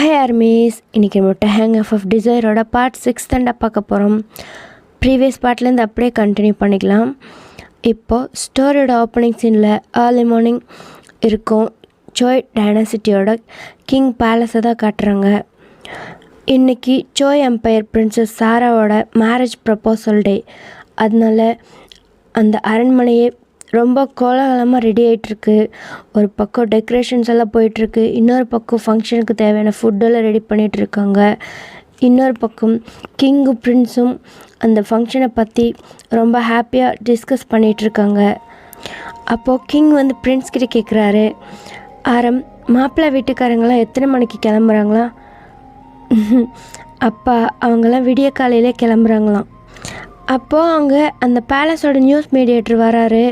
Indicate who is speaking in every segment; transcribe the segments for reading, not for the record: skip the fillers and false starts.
Speaker 1: Hi armies, இன்றைக்கி நம்ம hang of டிசைரோட part 6 தாண்டா பார்க்க போகிறோம். ப்ரீவியஸ் பார்ட்லேருந்து அப்படியே கண்டினியூ பண்ணிக்கலாம். இப்போது ஸ்டோரியோட ஓப்பனிங் சீனில் ஏர்லி மார்னிங் இருக்கும். சோய் டைனாசிட்டியோட கிங் பேலஸை தான் காட்டுறாங்க. இன்றைக்கி சோய் எம்பையர் பிரின்சஸ் சாராவோட மேரேஜ் ப்ரப்போசல் டே. அதனால அந்த அரண்மனையே ரொம்ப கோலாகலமாக ரெடி ஆகிட்டுருக்கு. ஒரு பக்கம் டெக்கரேஷன்ஸ் எல்லாம் போயிட்டுருக்கு, இன்னொரு பக்கம் ஃபங்க்ஷனுக்கு தேவையான ஃபுட்டெல்லாம் ரெடி பண்ணிகிட்ருக்காங்க. இன்னொரு பக்கம் கிங்கும் பிரின்ஸும் அந்த ஃபங்க்ஷனை பற்றி ரொம்ப ஹாப்பியாக டிஸ்கஸ் பண்ணிகிட்ருக்காங்க. அப்போது கிங் வந்து பிரின்ஸ் கிட்டே கேட்குறாரு, மாப்பிள்ளை வீட்டுக்காரங்களாம் எத்தனை மணிக்கு கிளம்புறாங்களா? அப்பா அவங்கெல்லாம் விடிய காலையிலே கிளம்புறாங்களாம். அப்போது அங்கே அந்த பேலஸோட நியூஸ் மீடியேட்டர் வராரு.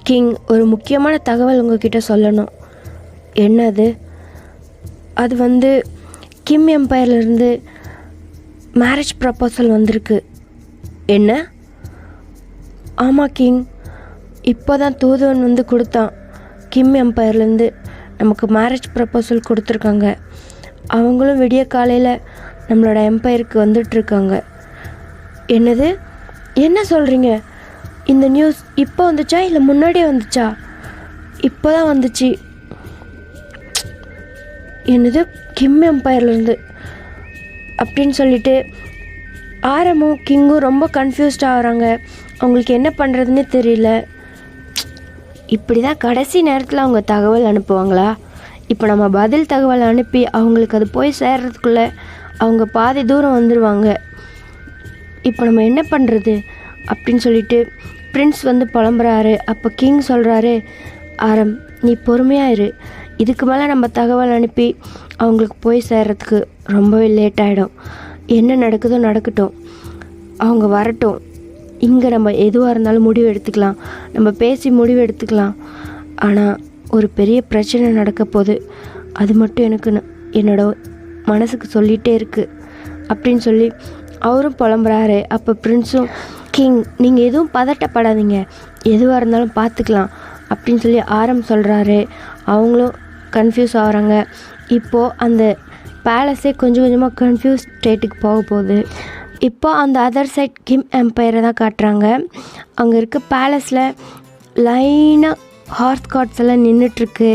Speaker 1: கிங், ஒரு முக்கியமான தகவல் உங்ககிட்ட சொல்லணும். என்னது? அது வந்து கிம் எம்பையர்லேருந்து மேரேஜ் ப்ரப்போசல் வந்திருக்கு. என்ன? ஆமாம் கிங், இப்போ தான் தூதுவன் வந்து கொடுத்தான். கிம் எம்பையர்லேருந்து நமக்கு மேரேஜ் ப்ரப்போசல் கொடுத்துருக்காங்க. அவங்களும் விடிய காலையில் நம்மளோட எம்பையருக்கு வந்துட்டுருக்காங்க. என்னது? என்ன சொல்கிறீங்க? இந்த நியூஸ் இப்போ வந்துச்சா இல்லை முன்னாடியே வந்துச்சா? இப்போ தான் வந்துச்சு. என்னது? கிம் எம்பையர்லேருந்து அப்படின்னு சொல்லிட்டு ஆரமும் கிங்கும் ரொம்ப கன்ஃபியூஸ்ட் ஆகிறாங்க. அவங்களுக்கு என்ன பண்ணுறதுன்னே தெரியல. இப்படி தான் கடைசி நேரத்தில் அவங்க தகவல் அனுப்புவாங்களா? இப்போ நம்ம பதில் தகவல் அனுப்பி அவங்களுக்கு அது போய் சேர்றதுக்குள்ளே அவங்க பாதி தூரம் வந்துடுவாங்க. இப்போ நம்ம என்ன பண்ணுறது அப்படின்னு சொல்லிட்டு பிரின்ஸ் வந்து புலம்புறாரு. அப்போ கிங் சொல்கிறாரு, நீ பொறுமையாக இரு. இதுக்கு மேலே நம்ம தகவல் அனுப்பி அவங்களுக்கு போய் சேர்றதுக்கு ரொம்பவே லேட் ஆகிடும். என்ன நடக்குதோ நடக்கட்டும், அவங்க வரட்டும். இங்கே நம்ம எதுவாக இருந்தாலும் முடிவு எடுத்துக்கலாம், நம்ம பேசி முடிவு எடுத்துக்கலாம். ஆனால் ஒரு பெரிய பிரச்சனை நடக்க போகுது, அது மட்டும் எனக்கு என்னோட மனசுக்கு சொல்லிகிட்டே இருக்குது அப்படின்னு சொல்லி அவரும் புலம்புறாரு. அப்போ பிரின்ஸும், கிங் நீங்கள் எதுவும் பதட்டப்படாதீங்க, எதுவாக இருந்தாலும் பார்த்துக்கலாம் அப்படின்னு சொல்லி சொல்கிறாரு. அவங்களும் கன்ஃபியூஸ் ஆகிறாங்க. இப்போது அந்த பேலஸே கொஞ்சம் கொஞ்சமாக கன்ஃபியூஸ் ஸ்டேட்டுக்கு போக போகுது. இப்போ அந்த அதர் சைட் கிம் எம்பையரை தான் காட்டுறாங்க. அங்கே இருக்க பேலஸில் லைனாக ஹார்ஸ் கார்ட்ஸ் எல்லாம் நின்றுட்டுருக்கு.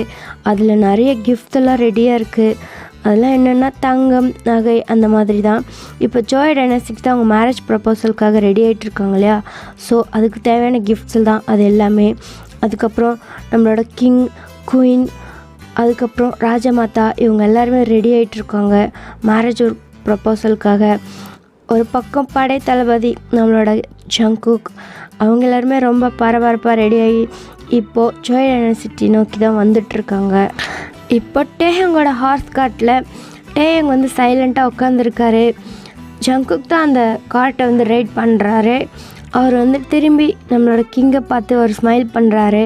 Speaker 1: அதில் நிறைய கிஃப்ட்ஸ் எல்லாம் ரெடியாக இருக்குது. அதெல்லாம் என்னென்னா தங்கம், நகை அந்த மாதிரி தான். இப்போ சோய் டைனாஸ்டிக் தான் அவங்க மேரேஜ் ப்ரப்போசலுக்காக ரெடி ஆகிட்டுருக்காங்க இல்லையா? ஸோ அதுக்கு தேவையான கிஃப்ட்ஸ் தான் அது எல்லாமே. அதுக்கப்புறம் நம்மளோட கிங், குயின், அதுக்கப்புறம் ராஜமாதா, இவங்க எல்லாருமே ரெடி ஆகிட்டுருக்காங்க மேரேஜ் ப்ரப்போசலுக்காக. ஒரு பக்கம் படை தளபதி நம்மளோட ஜங்குக், அவங்க எல்லாருமே ரொம்ப பரபரப்பாக ரெடியாகி இப்போது சோய் டைனாசிட்டி நோக்கி தான் வந்துட்டுருக்காங்க. இப்போ டேஹங்கோட ஹார்ஸ் கார்ட்டில் டேஹங் வந்து சைலண்ட்டாக உட்காந்துருக்காரு. ஜங்குக் தான் அந்த கார்ட்டை வந்து ரைட் பண்ணுறாரு. அவர் வந்து திரும்பி நம்மளோட கிங்கை பார்த்து ஒரு ஸ்மைல் பண்ணுறாரு.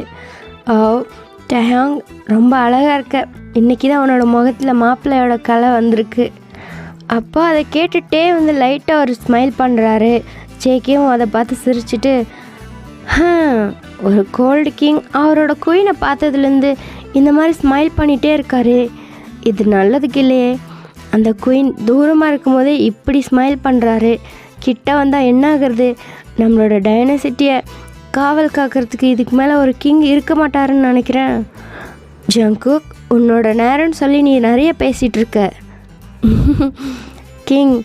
Speaker 1: டேஹங், ரொம்ப அழகாக இருக்க, இன்றைக்கி தான் அவனோட முகத்தில் மாப்பிள்ளையோட கலை வந்திருக்கு. அப்போ அதை கேட்டுகிட்டே வந்து லைட்டாக ஒரு ஸ்மைல் பண்ணுறாரு. ஜேகேவும் அதை பார்த்து சிரிச்சிட்டு, ஒரு கோல்டு கிங் அவரோட குயினை பார்த்ததுலேருந்து இந்த மாதிரி ஸ்மைல் பண்ணிகிட்டே இருக்காரு, இது நல்லதுக்கு இல்லையே. அந்த குயின் தூரமாக இருக்கும் போதே இப்படி ஸ்மைல் பண்ணுறாரு, கிட்ட வந்தால் என்ன ஆகுறது? நம்மளோட டைனாசிட்டியை காவல் காக்கிறதுக்கு இதுக்கு மேலே ஒரு கிங் இருக்க மாட்டாருன்னு நினைக்கிறேன். ஜங்குக், உன்னோட நேரம்னு சொல்லி நீ நிறைய பேசிகிட்டு இருக்க. கிங்,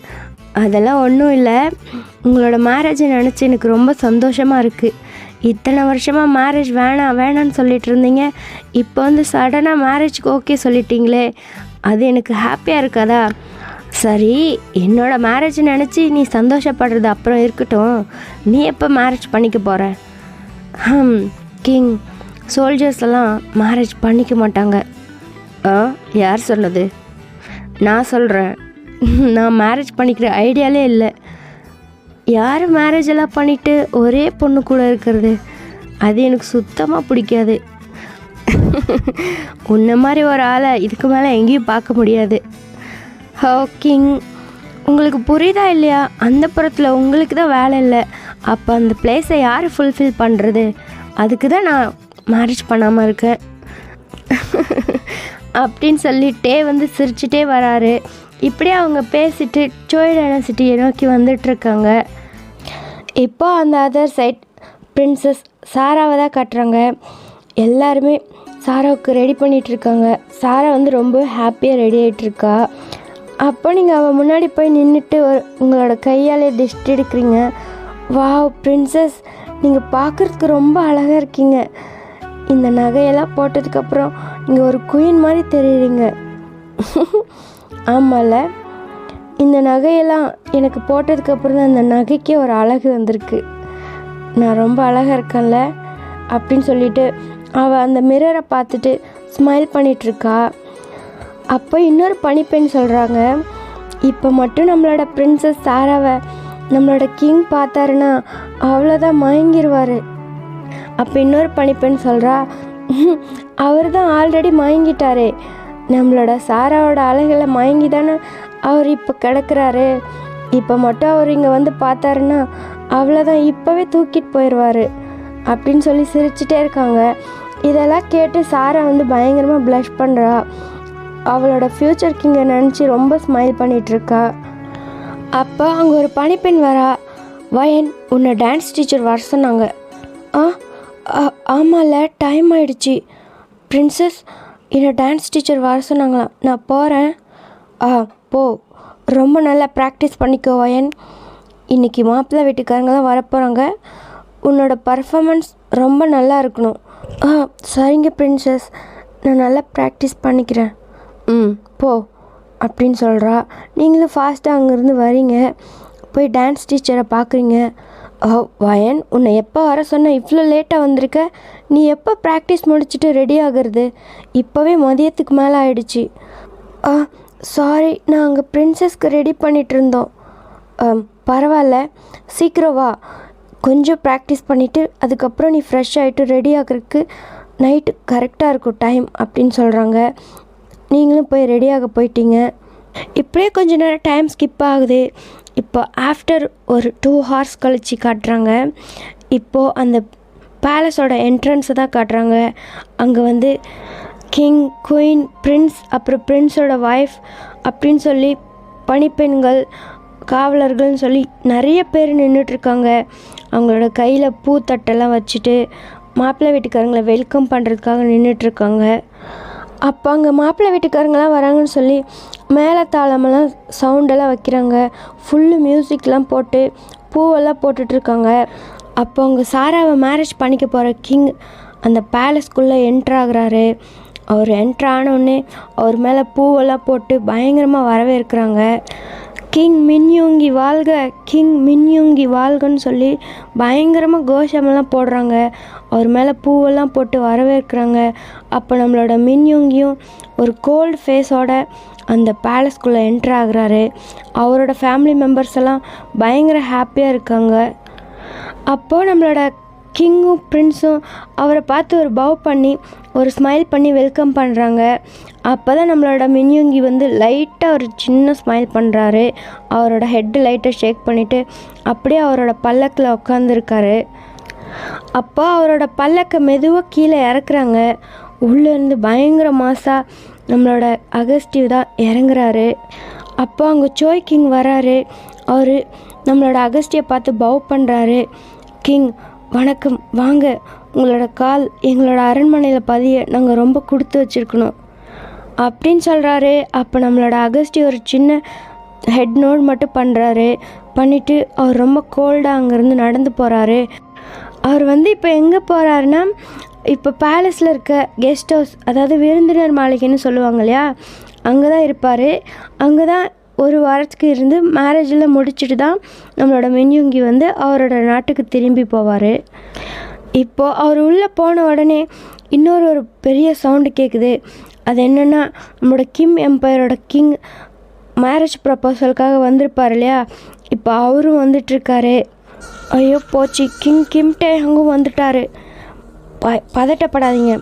Speaker 1: அதெல்லாம் ஒன்றும் இல்லை. உங்களோட மேரேஜை நினச்சி எனக்கு ரொம்ப சந்தோஷமாக இருக்குது. இத்தனை வருஷமாக மேரேஜ் வேணான்னு சொல்லிட்டு இருந்தீங்க, இப்போ வந்து சடனாக மேரேஜ்க்கு ஓகே சொல்லிட்டீங்களே, அது எனக்கு ஹாப்பியாக இருக்காதா? சரி, என்னோட மேரேஜ் நினச்சி நீ சந்தோஷப்படுறது அப்புறம் இருக்கட்டும், நீ எப்போ மேரேஜ் பண்ணிக்க போகிற? கிங், சோல்ஜர்ஸ் எல்லாம் மேரேஜ் பண்ணிக்க மாட்டாங்க. யார் சொன்னது? நான் சொல்கிறேன், நான் மேரேஜ் பண்ணிக்கிற ஐடியாலே இல்லை. யார் மேரேஜ் எல்லாம் பண்ணிவிட்டு ஒரே பொண்ணு கூட இருக்கிறது, அது எனக்கு சுத்தமாக பிடிக்காது. உன்ன மாதிரி ஒரு ஆளை இதுக்கு மேலே எங்கேயும் பார்க்க முடியாது. கிங், உங்களுக்கு புரியுதா இல்லையா? அந்த புறத்தில் உங்களுக்கு தான் வேலை இல்லை, அப்போ அந்த பிளேஸை யார் ஃபுல்ஃபில் பண்ணுறது? அதுக்கு தான் நான் மேரேஜ் பண்ணாமல் இருக்கேன். அப்படின்னு சொல்லிட்டே வந்து சிரிச்சிட்டே வராரு. இப்படியே அவங்க பேசிட்டு சோய் டைனசிட்டியை நோக்கி வந்துட்டுருக்காங்க. இப்போ அந்த அதர் சைட் பிரின்சஸ் சாராவை தான் காட்டுறாங்க. எல்லாருமே சாராவுக்கு ரெடி பண்ணிகிட்ருக்காங்க. சாரா வந்து ரொம்ப ஹாப்பியாக ரெடி ஆகிட்டுருக்கா. அப்போ நீங்கள் அவள் முன்னாடி போய் நின்றுட்டு உங்களோட கையாலே டிஸ்ட் எடுக்கிறீங்க. வாவ் பிரின்சஸ், நீங்கள் பார்க்குறதுக்கு ரொம்ப அழகாக இருக்கீங்க. இந்த நகையெல்லாம் போட்டதுக்கப்புறம் நீங்கள் ஒரு குயின் மாதிரி தெரியுறீங்க. ஆமாம்ல, இந்த நகையெல்லாம் எனக்கு போட்டதுக்கப்புறம் தான் அந்த நகைக்கே ஒரு அழகு வந்திருக்கு. நான் ரொம்ப அழகாக இருக்கேன்ல அப்படின்னு சொல்லிட்டு அவள் அந்த மிரரை பார்த்துட்டு ஸ்மைல் பண்ணிகிட்ருக்கா. அப்போ இன்னொரு பணிப்பெண் சொல்கிறாங்க, இப்போ மட்டும் நம்மளோட பிரின்சஸ் சாராவை நம்மளோட கிங் பார்த்தாருன்னா அவ்வளோதான் மயங்கிடுவார். அப்போ இன்னொரு பணிப்பெண் சொல்கிறா, அவர் தான் ஆல்ரெடி மயங்கிட்டாரே. நம்மளோட சாராவோட அழகில் மயங்கி தானே அவர் இப்போ கிடக்கிறாரு. இப்போ மட்டும் அவர் இங்கே வந்து பார்த்தாருன்னா அவ்வளோதான், இப்போவே தூக்கிட்டு போயிடுவார் அப்படின்னு சொல்லி சிரிச்சிட்டே இருக்காங்க. இதெல்லாம் கேட்டு சாரா வந்து பயங்கரமாக ப்ளஷ் பண்ணுறா. அவளோட ஃப்யூச்சர் கிங்கை நினச்சி ரொம்ப ஸ்மைல் பண்ணிகிட்ருக்கா. அப்போ அங்கே ஒரு பணிப்பெண் வரா. வயன், உன்னை டான்ஸ் டீச்சர் வர சொன்னாங்க. ஆமாம்ல, டைம் ஆயிடுச்சு. பிரின்சஸ், என்னை டான்ஸ் டீச்சர் வர சொன்னாங்களா? நான் போகிறேன். போ, ரொம்ப நல்லா ப்ராக்டிஸ் பண்ணிக்கோ வயன். இன்றைக்கி மாப்பிள்ளை வீட்டுக்காரங்களாம் வரப்போகிறாங்க. உன்னோட பர்ஃபாமன்ஸ் ரொம்ப நல்லா இருக்கணும். சரிங்க பிரின்சஸ், நான் நல்லா ப்ராக்டிஸ் பண்ணிக்கிறேன். போ அப்படின்னு சொல்கிறா. நீங்களும் ஃபாஸ்ட்டாக அங்கேருந்து வரீங்க, போய் டான்ஸ் டீச்சரை பார்க்குறீங்க. வயன், உன்னை எப்போ வர சொன்ன? இவ்வளோ லேட்டாக வந்திருக்க. நீ எப்போ ப்ராக்டிஸ் முடிச்சுட்டு ரெடி ஆகிறது? இப்போவே மதியத்துக்கு மேலே ஆயிடுச்சு. சாரி, நான் அங்கே பிரின்சஸ்க்கு ரெடி பண்ணிகிட்டு இருந்தோம். பரவாயில்ல, சீக்கிரம் வா. கொஞ்சம் ப்ராக்டிஸ் பண்ணிவிட்டு அதுக்கப்புறம் நீ ஃப்ரெஷ் ஆகிட்டு ரெடி ஆகிறதுக்கு நைட்டு கரெக்டாக இருக்கும் டைம் அப்படின்னு சொல்கிறாங்க. நீங்களும் போய் ரெடியாக போயிட்டீங்க. இப்படியே கொஞ்ச நேரம் டைம் ஸ்கிப் ஆகுது. இப்போ ஆஃப்டர் ஒரு 2 hours கழித்து காட்டுறாங்க. இப்போது அந்த பேலஸோட என்ட்ரன்ஸை தான் காட்டுறாங்க. அங்கே வந்து கிங், குயின், பிரின்ஸ், அப்புறம் பிரின்ஸோட ஒய்ஃப் அப்படின்னு சொல்லி பணிப்பெண்கள், காவலர்கள்னு சொல்லி நிறைய பேர் நின்றுட்டுருக்காங்க. அவங்களோட கையில் பூத்தட்டெல்லாம் வச்சுட்டு மாப்பிள்ளை வீட்டுக்காரங்களை வெல்கம் பண்ணுறதுக்காக நின்றுட்டுருக்காங்க. அப்போ அங்கே மாப்பிள்ளை வீட்டுக்காரங்களாம் வராங்கன்னு சொல்லி மேலே தாளமெல்லாம் சவுண்டெல்லாம் வைக்கிறாங்க. ஃபுல்லு மியூசிக்லாம் போட்டு பூவெல்லாம் போட்டுட்ருக்காங்க. அப்போ அவங்க சாராவை மேரேஜ் பண்ணிக்க போகிற கிங் அந்த பேலஸ்குள்ளே என்ட்ராகிறாரு. அவர் என்ட்ரானோடனே அவர் மேலே பூவெல்லாம் போட்டு பயங்கரமாக வரவேற்கிறாங்க. கிங் மின்யூங்கி வாழ்க, கிங் மின்யூங்கி வாழ்கன்னு சொல்லி பயங்கரமாக கோஷமெல்லாம் போடுறாங்க. அவர் மேலே பூவெல்லாம் போட்டு வரவேற்கிறாங்க. அப்போ நம்மளோட மின்யூங்கியும் ஒரு கோல்டு ஃபேஸோட அந்த பேலஸ்குள்ளே என்ட்ரு ஆகுறாரு. அவரோட ஃபேமிலி மெம்பர்ஸ் எல்லாம் பயங்கர ஹாப்பியாக இருக்காங்க. அப்போது நம்மளோட கிங்கும் பிரின்ஸும் அவரை பார்த்து ஒரு பவ் பண்ணி ஒரு ஸ்மைல் பண்ணி வெல்கம் பண்ணுறாங்க. அப்போ தான் நம்மளோட மின்யூங்கி வந்து லைட்டாக ஒரு சின்ன ஸ்மைல் பண்ணுறாரு. அவரோட ஹெட்டு லைட்டாக ஷேக் பண்ணிவிட்டு அப்படியே அவரோட பல்லக்கில் உட்காந்துருக்காரு. அப்போ அவரோட பல்லக்கை மெதுவாக கீழே இறக்குறாங்க. உள்ளேருந்து பயங்கர மாசாக நம்மளோட அகஸ்டிவ் தான் இறங்குறாரு. அப்போ அங்கே சோய் கிங் வராரு. அவர் நம்மளோட அகஸ்டியை பார்த்து பவ் பண்ணுறாரு. கிங், வணக்கம், வாங்க. உங்களோட கால் எங்களோட அரண்மனையில் பதிய நாங்கள் ரொம்ப கொடுத்து வச்சுருக்கணும் அப்படின்னு சொல்கிறாரு. அப்போ நம்மளோட அகஸ்டி ஒரு சின்ன ஹெட் நோட் மட்டும் பண்ணுறாரு. பண்ணிவிட்டு அவர் ரொம்ப கோல்டாக அங்கேருந்து நடந்து போகிறாரு. அவர் வந்து இப்போ எங்கே போகிறாருன்னா, இப்போ பேலஸில் இருக்க கெஸ்ட் ஹவுஸ், அதாவது விருந்தினர் மாளிகைன்னு சொல்லுவாங்க இல்லையா, அங்கே தான் இருப்பார். அங்கே தான் ஒரு வாரத்துக்கு இருந்து மேரேஜில் முடிச்சுட்டு தான் நம்மளோட மின்யூங்கி வந்து அவரோட நாட்டுக்கு திரும்பி போவார். இப்போது அவர் உள்ளே போன உடனே ஒரு பெரிய சவுண்டு கேட்குது. அது என்னென்னா, நம்மளோட கிம் எம்பையரோட கிங் மேரேஜ் ப்ரப்போசலுக்காக வந்திருப்பார் இல்லையா, இப்போ அவரும் வந்துட்டுருக்காரு. ஐயோ போச்சு, கிம்டே அங்கும் வந்துட்டார். பதட்டப்படாதீங்க,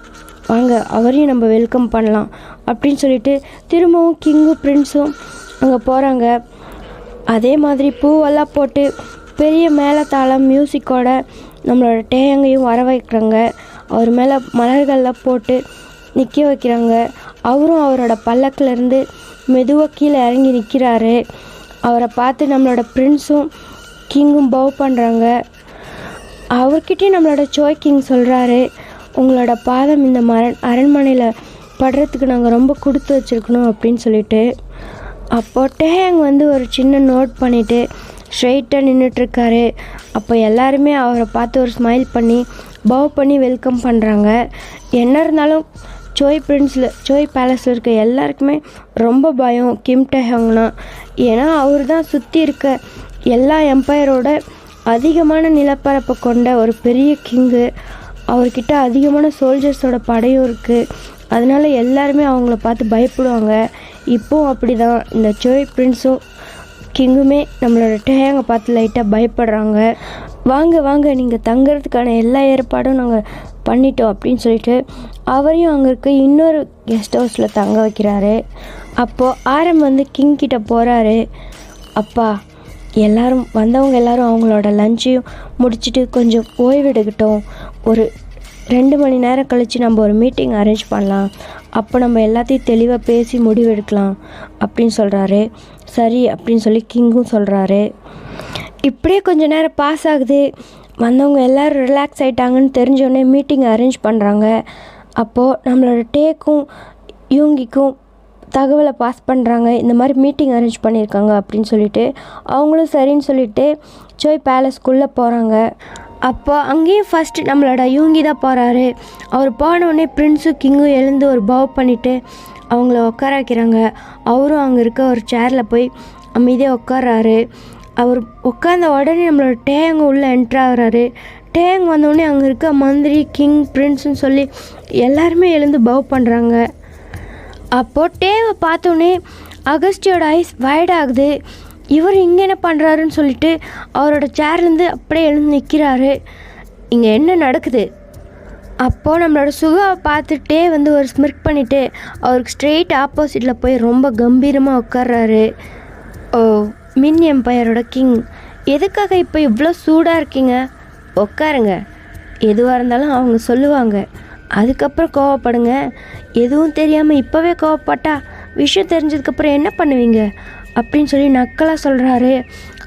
Speaker 1: வாங்க அவரையும் நம்ம வெல்கம் பண்ணலாம் அப்படின்னு சொல்லிட்டு திரும்பவும் கிங்கும் பிரின்ஸும் அங்கே போகிறாங்க. அதே மாதிரி பூவெல்லாம் போட்டு பெரிய மேளதாளம் மியூசிக்கோட நம்மளோட டேயங்கையும் வர வைக்கிறாங்க. அவர் மேலே மலர்கள்லாம் போட்டு நிற்க வைக்கிறாங்க. அவரும் அவரோட பல்லக்கிலேருந்து மெதுவாக கீழே இறங்கி நிற்கிறாரு. அவரை பார்த்து நம்மளோட பிரின்ஸும் கிங்கும் பவ் பண்ணுறாங்க. அவர்கிட்டயும் நம்மளோட சோய் கிங் சொல்கிறாரு, உங்களோட பாதம் இந்த அரண்மனையில் படுறதுக்கு நாங்கள் ரொம்ப கொடுத்து வச்சுருக்கணும் அப்படின்னு சொல்லிட்டு. அப்போ டேங் வந்து ஒரு சின்ன நோட் பண்ணிவிட்டு ஸ்ட்ரெயிட்டாக நின்றுட்டுருக்காரு. அப்போ எல்லாருமே அவரை பார்த்து ஒரு ஸ்மைல் பண்ணி பவ் பண்ணி வெல்கம் பண்ணுறாங்க. என்ன இருந்தாலும் சோய் பேலஸில் இருக்க எல்லாருக்குமே ரொம்ப பயம் கிம் டேஹங்னா. ஏன்னா அவர் தான் சுற்றி இருக்க எல்லா எம்பையரோட அதிகமான நிலப்பரப்பை கொண்ட ஒரு பெரிய கிங்கு. அவர்கிட்ட அதிகமான சோல்ஜர்ஸோட படையும் இருக்குது. அதனால எல்லாருமே அவங்கள பார்த்து பயப்படுவாங்க. இப்போவும் அப்படி தான் இந்த சோய் பிரின்ஸும் கிங்குமே நம்மளோட டேங்கை பார்த்து லைட்டாக பயப்படுறாங்க. வாங்க நீங்கள் தங்குறதுக்கான எல்லா ஏற்பாடும் நாங்கள் பண்ணிட்டோம் அப்படின்னு சொல்லிட்டு அவரையும் அங்கே இருக்க இன்னொரு கெஸ்ட் ஹவுஸில் தங்க வைக்கிறாரு. அப்போது ஆரம் வந்து கிங் கிட்ட போகிறாரு. அப்பா, வந்தவங்க எல்லாரும் அவங்களோட லஞ்சையும் முடிச்சுட்டு கொஞ்சம் ஓய்வெடுக்கட்டும். ஒரு 2 மணி நேரம் கழித்து நம்ம ஒரு மீட்டிங் அரேஞ்ச் பண்ணலாம். அப்போ நம்ம எல்லாத்தையும் தெளிவாக பேசி முடிவெடுக்கலாம் அப்படின்னு சொல்கிறாரு. சரி அப்படின்னு சொல்லி கிங்கும் சொல்கிறாரு. இப்படியே கொஞ்சம் நேரம் பாஸ் ஆகுது. வந்தவங்க எல்லோரும் ரிலாக்ஸ் ஆகிட்டாங்கன்னு தெரிஞ்சோடனே மீட்டிங் அரேஞ்ச் பண்ணுறாங்க. அப்போது நம்மளோட டேக்கும் யூங்கிக்கும் தகவலை பாஸ் பண்ணுறாங்க. இந்த மாதிரி மீட்டிங் அரேஞ்ச் பண்ணியிருக்காங்க அப்படின்னு சொல்லிட்டு அவங்களும் சரின்னு சொல்லிட்டு சோய் பேலஸ்குள்ளே போகிறாங்க. அப்போ அங்கேயும் ஃபஸ்ட்டு நம்மளோட யூங்கி தான் போகிறாரு. அவர் போனோடனே பிரின்ஸும் கிங்கும் எழுந்து ஒரு பவ் பண்ணிவிட்டு அவங்கள உட்கார வைக்கிறாங்க. அவரும் அங்கே இருக்க ஒரு சேரில் போய் அமைதியாக உட்கார்றாரு. அவர் உட்காந்த உடனே நம்மளோட டேங் உள்ளே என்ட்ரு ஆகிறாரு. டேங் வந்தோடனே அங்கே இருக்க மந்திரி கிங் பிரின்ஸுன்னு சொல்லி எல்லாருமே எழுந்து பவ் பண்ணுறாங்க. அப்போது டேவை பார்த்தோன்னே அகஸ்டியோட ஐஸ் வைட் ஆகுது. இவர் இங்கே என்ன பண்ணுறாருன்னு சொல்லிட்டு அவரோட சேர்லேருந்து அப்படியே எழுந்து நிற்கிறாரு. இங்கே என்ன நடக்குது? அப்போது நம்மளோட சுகாவை பார்த்துட்டே வந்து ஒரு ஸ்மிர்க் பண்ணிவிட்டு அவருக்கு ஸ்ட்ரெயிட் ஆப்போசிட்டில் போய் ரொம்ப கம்பீரமாக உட்கார்றாரு. ஓ, மின் எம்பையரோட கிங், எதுக்காக இப்போ இவ்வளோ சூடாக இருக்கீங்க? உட்காருங்க. எதுவாக இருந்தாலும் அவங்க சொல்லுவாங்க, அதுக்கப்புறம் கோவப்படுங்க. எதுவும் தெரியாமல் இப்போவே கோவப்பட்டா விஷயம் தெரிஞ்சதுக்கப்புறம் என்ன பண்ணுவீங்க அப்படின்னு சொல்லி நக்கலாக சொல்கிறாரு.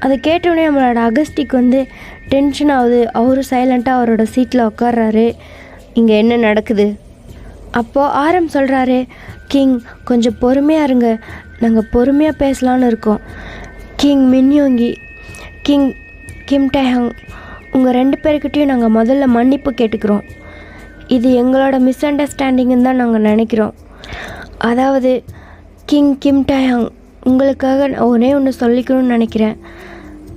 Speaker 1: அதை கேட்டோடனே நம்மளோட அகஸ்டிக்கு வந்து டென்ஷன் ஆகுது. அவரும் சைலண்ட்டாக அவரோட சீட்டில் உட்கார்றாரு. இங்கே என்ன நடக்குது? அப்போது ஆரம் சொல்கிறாரு, கிங் கொஞ்சம் பொறுமையாக இருங்க, நாங்கள் பொறுமையாக பேசலான்னு இருக்கோம். கிங் மின்யோங்கி, கிங் கிம் டேஹங், உங்கள் 2 பேர்கிட்டையும் நாங்கள் முதல்ல மன்னிப்பு கேட்டுக்கிறோம். இது எங்களோட மிஸ் அண்டர்ஸ்டாண்டிங்குன்னு தான் நாங்கள் நினைக்கிறோம். அதாவது கிங் கிம் டேஹங், உங்களுக்காக ஒரே ஒன்று சொல்லிக்கணும்னு நினைக்கிறேன்.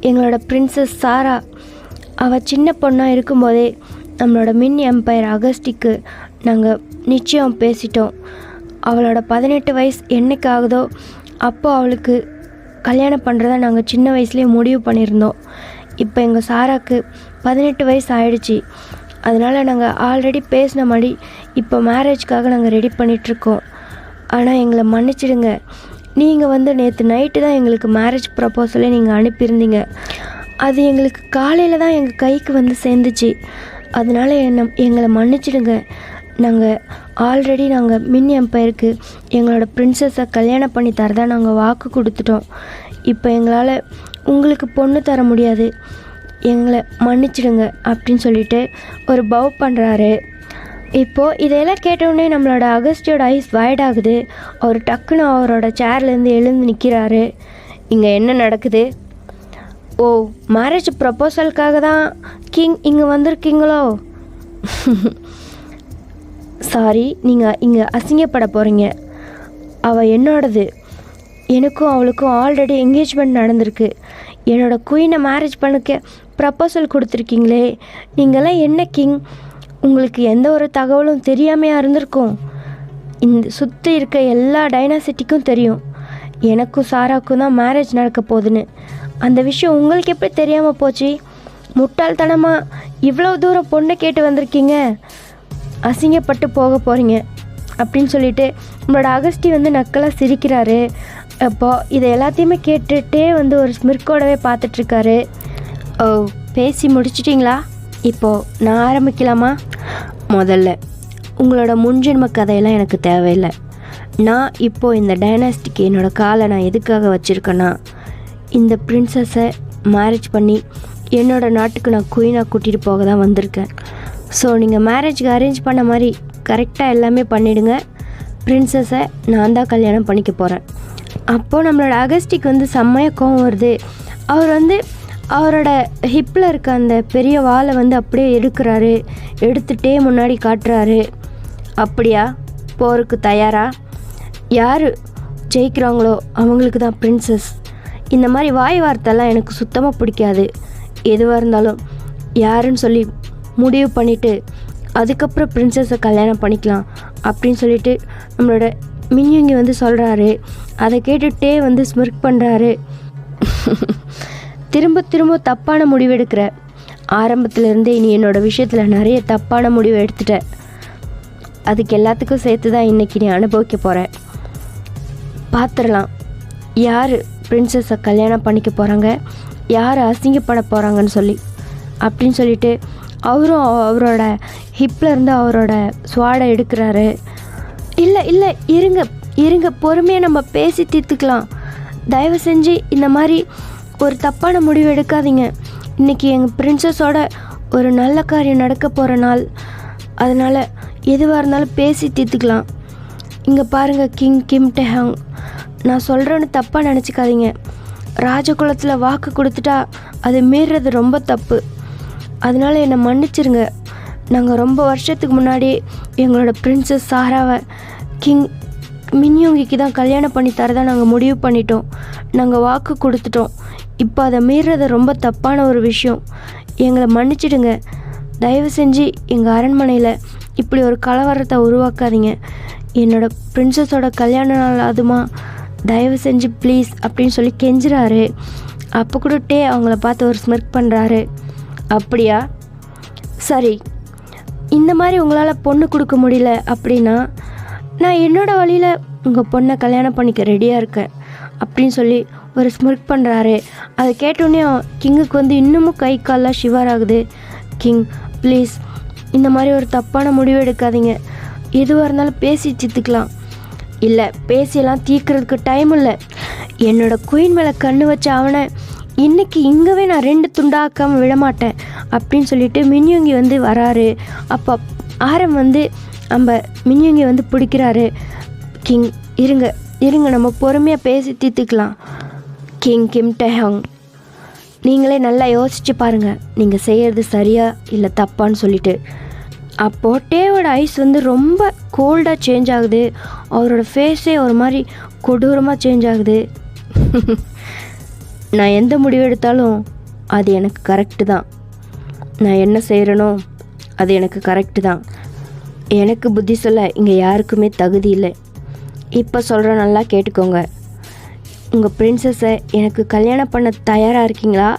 Speaker 1: எங்களோட பிரின்சஸ் சாரா, அவள் சின்ன பொண்ணாக இருக்கும்போதே நம்மளோட மின் எம்பையர் அகஸ்டிக்கு நாங்கள் நிச்சயம் பேசிட்டோம். அவளோட 18 வயசு என்னைக்கு ஆகுதோ அப்போ அவளுக்கு கல்யாணம் பண்ணுறதா நாங்கள் சின்ன வயசுலேயே முடிவு பண்ணியிருந்தோம். இப்போ எங்கள் சாராக்கு 18 வயசு ஆயிடுச்சு. அதனால் நாங்கள் ஆல்ரெடி பேசின மாதிரி இப்போ மேரேஜ்க்காக நாங்கள் ரெடி பண்ணிகிட்ருக்கோம். ஆனால் எங்களை மன்னிச்சிடுங்க. நீங்கள் வந்து நேற்று நைட்டு தான் எங்களுக்கு மேரேஜ் ப்ரப்போசலே நீங்கள் அனுப்பியிருந்தீங்க. அது எங்களுக்கு காலையில் தான் எங்கள் கைக்கு வந்து சேர்ந்துச்சு. அதனால் எங்களை மன்னிச்சிடுங்க. நாங்கள் மின் எம்பையருக்கு எங்களோட பிரின்சஸை கல்யாணம் பண்ணி தரதா நாங்கள் வாக்கு கொடுத்துட்டோம். இப்போ எங்களால் உங்களுக்கு பொண்ணு தர முடியாது, எங்களை மன்னிச்சிடுங்க அப்படின்னு சொல்லிட்டு ஒரு பவ் பண்ணுறாரு. இப்போது இதையெல்லாம் கேட்டவுடனே நம்மளோட அகஸ்டியோட ஐஸ் வைட் ஆகுது. அவர் டக்குன்னு அவரோட சேர்லேருந்து எழுந்து நிற்கிறாரு. இங்கே என்ன நடக்குது? ஓ, மேரேஜ் ப்ரப்போசலுக்காக தான் கிங் இங்கே வந்திருக்கீங்களோ? சாரி, நீங்கள் இங்கே அசிங்கப்பட போகிறீங்க. அவள் என்னோடது. எனக்கும் அவளுக்கும் ஆல்ரெடி என்கேஜ்மெண்ட் நடந்திருக்கு. என்னோடய குயினை மேரேஜ் பண்ணிக்க ப்ரப்போசல் கொடுத்துருக்கீங்களே, நீங்களாம் என்ன கிங்? உங்களுக்கு எந்த ஒரு தகவலும் தெரியாமையாக இருந்திருக்கும். இந்த சுற்றி இருக்க எல்லா டைனாசிட்டிக்கும் தெரியும் எனக்கும் சாராக்கும் தான் மேரேஜ் நடக்க போகுதுன்னு. அந்த விஷயம் உங்களுக்கு எப்படி தெரியாமல் போச்சு? முட்டாள்தனமாக இவ்வளோ தூரம் பொண்ணை கேட்டு வந்திருக்கீங்க, அசிங்கப்பட்டு போக போகிறீங்க அப்படின்னு சொல்லிட்டு நம்மளோட அகஸ்டி வந்து நக்கலாக சிரிக்கிறாரு. அப்போது இதை எல்லாத்தையுமே கேட்டுகிட்டே வந்து ஒரு ஸ்மிர்க்கோடவே பார்த்துட்ருக்காரு. ஓ, பேசி முடிச்சிட்டிங்களா? இப்போது நான் ஆரம்பிக்கலாமா? முதல்ல உங்களோட முன்ஜென்ம கதையெல்லாம் எனக்கு தேவையில்லை. நான் இப்போது இந்த டைனாஸ்டிக்கு என்னோடய காலை நான் எதுக்காக வச்சுருக்கேன்னா, இந்த பிரின்சஸை மேரேஜ் பண்ணி என்னோடய நாட்டுக்கு நான் குயினாக கூட்டிகிட்டு போக தான் வந்திருக்கேன். ஸோ நீங்கள் மேரேஜ்க்கு அரேஞ்ச் பண்ண மாதிரி கரெக்டாக எல்லாமே பண்ணிவிடுங்க. பிரின்சஸை நான் தான் கல்யாணம் பண்ணிக்க போகிறேன். அப்போது நம்மளோட அகஸ்டிக்கு வந்து செம்மையாக கோவம் வருது. அவர் வந்து அவரோட ஹிப்பில் இருக்க அந்த பெரிய வாளை வந்து அப்படியே எடுக்கிறாரு. எடுத்துகிட்டே முன்னாடி காட்டுறாரு. அப்படியா, போருக்கு தயாரா? யார் ஜெயிக்கிறாங்களோ அவங்களுக்கு தான் பிரின்சஸ். இந்த மாதிரி வாய் வார்த்தைலாம் எனக்கு சுத்தமாக பிடிக்காது. எதுவாக இருந்தாலும் யாருன்னு சொல்லி முடிவு பண்ணிவிட்டு அதுக்கப்புறம் பிரின்சஸை கல்யாணம் பண்ணிக்கலாம் அப்படின்னு சொல்லிட்டு நம்மளோட மின்யுங்கி வந்து சொல்கிறாரு. அதை கேட்டுகிட்டே வந்து ஸ்மிர்க் பண்ணுறாரு. திரும்ப திரும்ப தப்பான முடிவு எடுக்கிற. ஆரம்பத்துலேருந்தே நீ என்னோடய விஷயத்தில் நிறைய தப்பான முடிவு எடுத்துட்ட. அதுக்கு எல்லாத்துக்கும் சேர்த்து தான் இன்றைக்கி நீ அனுபவிக்க போகிற. பார்த்துடலாம் யார் பிரின்சஸை கல்யாணம் பண்ணிக்க போகிறாங்க, யார் அசிங்கப்பட போகிறாங்கன்னு சொல்லி அப்படின்னு சொல்லிட்டு அவரும் அவரோட ஹிப்பில் இருந்து அவரோட ஸ்வாடை எடுக்கிறாரு. இல்லை இல்லை, இருங்க பொறுமையாக நம்ம பேசி தீர்த்துக்கலாம். தயவு செஞ்சு இந்த மாதிரி ஒரு தப்பான முடிவு எடுக்காதீங்க. இன்றைக்கி எங்கள் பிரின்சஸோட ஒரு நல்ல காரியம் நடக்க போகிற நாள். அதனால் எதுவாக இருந்தாலும் பேசி தீர்த்துக்கலாம். இங்கே பாருங்கள் கிங் கிம் டெஹாங், நான் சொல்கிறேன்னு தப்பாக நினச்சிக்காதீங்க. ராஜகுலத்தில் வாக்கு கொடுத்துட்டா அது மீறுறது ரொம்ப தப்பு. அதனால் என்னை மன்னிச்சிருங்க. நாங்கள் ரொம்ப வருஷத்துக்கு முன்னாடி எங்களோட பிரின்சஸ் சாராவை கிங் மின்யோங்கிக்கு தான் கல்யாணம் பண்ணி தரதான் நாங்கள் முடிவு பண்ணிட்டோம். நாங்கள் வாக்கு கொடுத்துட்டோம். இப்போ அதை மீறுறது ரொம்ப தப்பான ஒரு விஷயம். எங்களை மன்னிச்சிடுங்க. தயவு செஞ்சு எங்கள் அரண்மனையில் இப்படி ஒரு கலவரத்தை உருவாக்காதீங்க. என்னோடய பிரின்சஸோட கல்யாண நாள் அதுமா, தயவு செஞ்சு ப்ளீஸ் அப்படின்னு சொல்லி கெஞ்சுறாரு. அப்போ கூடட்டே அவங்கள பார்த்து ஒரு ஸ்மிர்க் பண்ணுறாரு. அப்படியா, சரி, இந்த மாதிரி உங்களால் பொண்ணு கொடுக்க முடியல அப்படின்னா நான் என்னோடய வழியில் உங்கள் பொண்ணை கல்யாணம் பண்ணிக்க ரெடியாக இருக்கேன் அப்படின்னு சொல்லி ஒரு ஸ்மிர்க் பண்ணுறாரு. அதை கேட்டோடனே கிங்குக்கு வந்து இன்னமும் கை கால்லாம் ஷிவர் ஆகுது. கிங் ப்ளீஸ் இந்த மாதிரி ஒரு தப்பான முடிவு எடுக்காதீங்க. எதுவாக இருந்தாலும் பேசி தீர்த்துக்கலாம். இல்லை, பேசியெல்லாம் தீர்க்கறதுக்கு டைம் இல்லை. என்னோடய குயின் மேலே கண்ணு வச்ச அவனை இன்றைக்கி இங்கேவே நான் 2 துண்டாக்காமல் விடமாட்டேன் அப்படின்னு சொல்லிட்டு மின்யுங்கி வந்து வராரு. அப்போ ஆரம் வந்து நம்ம மின்யுங்கி வந்து பிடிக்கிறாரு. கிங் இருங்க நம்ம பொறுமையாக பேசி தீர்த்துக்கலாம். கிங் கிம் டெஹாங், நீங்களே நல்லா யோசிச்சு பாருங்கள், நீங்கள் செய்கிறது சரியா இல்லை தப்பான்னு சொல்லிட்டு. அப்போது டேவோட ஐஸ் வந்து ரொம்ப கோல்டாக சேஞ்ச் ஆகுது. அவரோட ஃபேஸே ஒரு மாதிரி கொடூரமாக சேஞ்ச் ஆகுது. நான் எந்த முடிவு எடுத்தாலும் அது எனக்கு கரெக்டு தான். நான் என்ன செய்கிறேனோ அது எனக்கு கரெக்டு தான். எனக்கு புத்தி சொல்ல இங்கே யாருக்குமே தகுதி இல்லை. இப்போ சொல்கிற நல்லா கேட்டுக்கோங்க. உங்கள் பிரின்சஸை எனக்கு கல்யாணம் பண்ண தயாராக இருக்கீங்களா,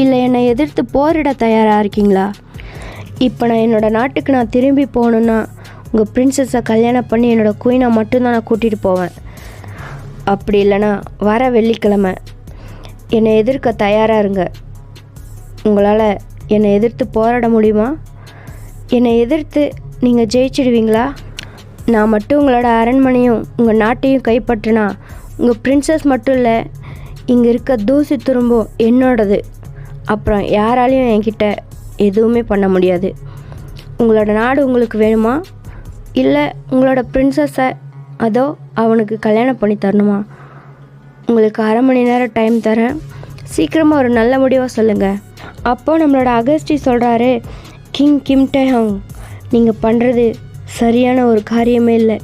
Speaker 1: இல்லை என்னை எதிர்த்து போரிட தயாராக இருக்கீங்களா? இப்போ நான் என்னோடய நாட்டுக்கு நான் திரும்பி போகணுன்னா உங்கள் பிரின்சஸை கல்யாணம் பண்ணி என்னோடய குயினை மட்டும்தான் நான் கூட்டிகிட்டு போவேன். அப்படி இல்லைன்னா வர வெள்ளிக்கிழமை என்னை எதிர்க்க தயாராக இருங்க. உங்களால் என்னை எதிர்த்து போராட முடியுமா? என்னை எதிர்த்து நீங்கள் ஜெயிச்சிடுவீங்களா? நான் மட்டும் உங்களோட அரண்மனையும் உங்கள் நாட்டையும் கைப்பற்றினா உங்கள் பிரின்சஸ் மட்டும் இல்லை, இங்கே இருக்க தூசி துரும்பும் என்னோடது. அப்புறம் யாராலையும் என்கிட்ட எதுவுமே பண்ண முடியாது. உங்களோட நாடு உங்களுக்கு வேணுமா, இல்லை உங்களோட பிரின்சஸை அதோ அவனுக்கு கல்யாணம் பண்ணி தரணுமா? உங்களுக்கு 1/2 மணி நேரம் டைம் தரேன். சீக்கிரமாக ஒரு நல்ல முடிவாக சொல்லுங்கள். அப்போது நம்மளோட அகஸ்டி சொல்கிறாரு, கிங் கிம் டெஹாங், நீங்கள் பண்ணுறது சரியான ஒரு காரியமே இல்லை.